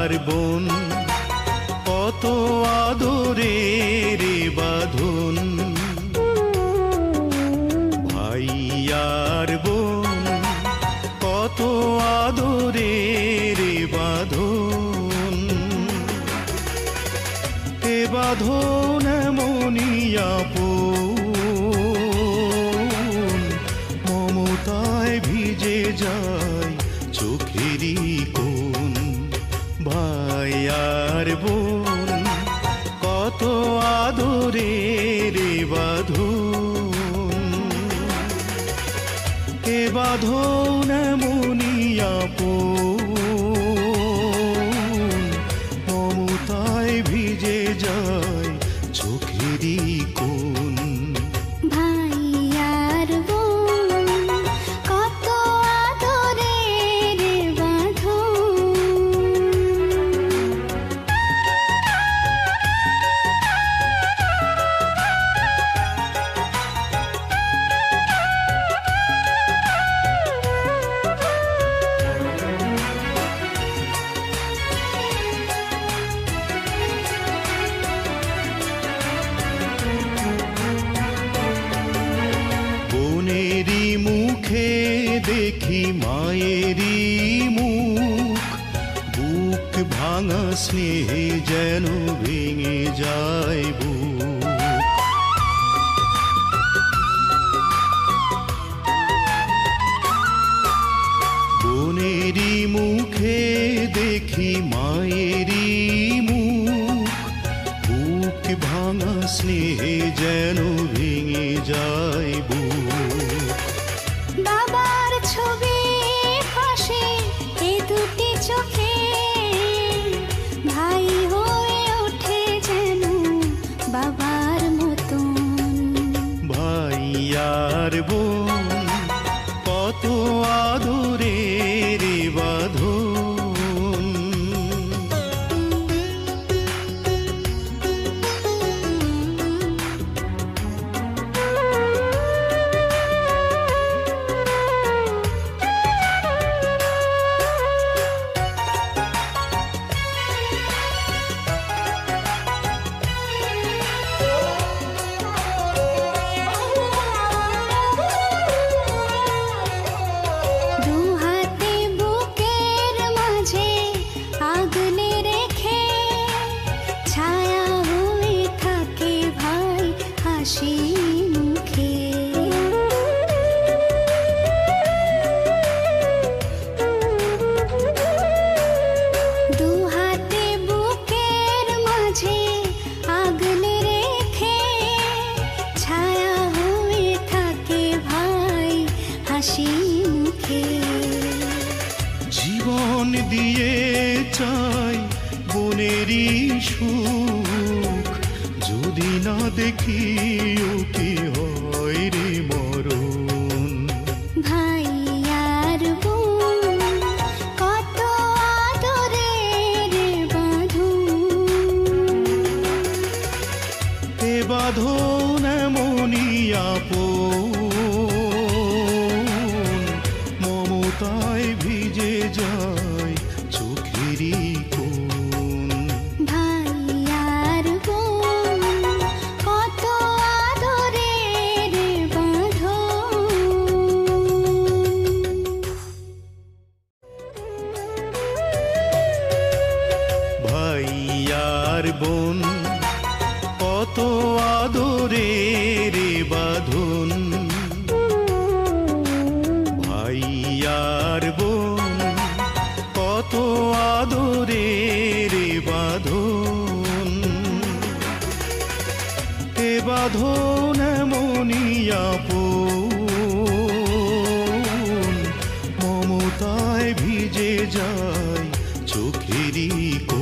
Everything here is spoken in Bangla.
আর বোন কত আদরের বাঁধন। ভাই আর বোন কত আদরের বাঁধন। এ বাঁধন এমনই আপন, মমতায় ভিজে যায় চোখেরই কোণ। ভাই আর বোন কত আদরের বাঁধন। এ বাঁধন এমনই আপন, মমতায় ভিজে যায় চোখেরই কোণ। ভাই আর বোন কত আদরের বাঁধন। বোনেরই মুখে দেখি মায়েরই মুখ, বুক ভাঙা স্নেহে যেন ভেঙে যায় বুক। বোনেরই মুখে দেখি মায়েরই মুখ, বুক ভাঙা স্নেহে যেন ভেঙে যায় বুক। বাবার ছবি পাশে এ দুটি চোখে, ভাই হয়ে ওঠে যেন বাবার মতন। ভাই আর বোন কত আদরের বাঁধন। দু হাতে বুকের মাঝে আগলে রেখে, ছায়া হয়ে থাকে ভাই হাসি মুখে। দু হাতে বুকের মাঝে আগলে রেখে, ছায়া হয়ে থাকে ভাই হাসি মুখে। জীবন দিয়ে চাই বোনেরই সুখ, যদি না দেখি ও কি হয় রে মরণ। ভাই আর বোন কত আদরের বাঁধন। এ বাঁধন এমনই আপন, মমতায় ভিজে যায় চোখেরই কোণ। ভাই আর বোন কত আদরের বাঁধন। ভাই আর বোন কত আদরের বাঁধন। ভাই আর বোন কত আদরের বাঁধন। এ বাঁধন এমনই আপন, মমতায় ভিজে যায় চোখেরই কোণ।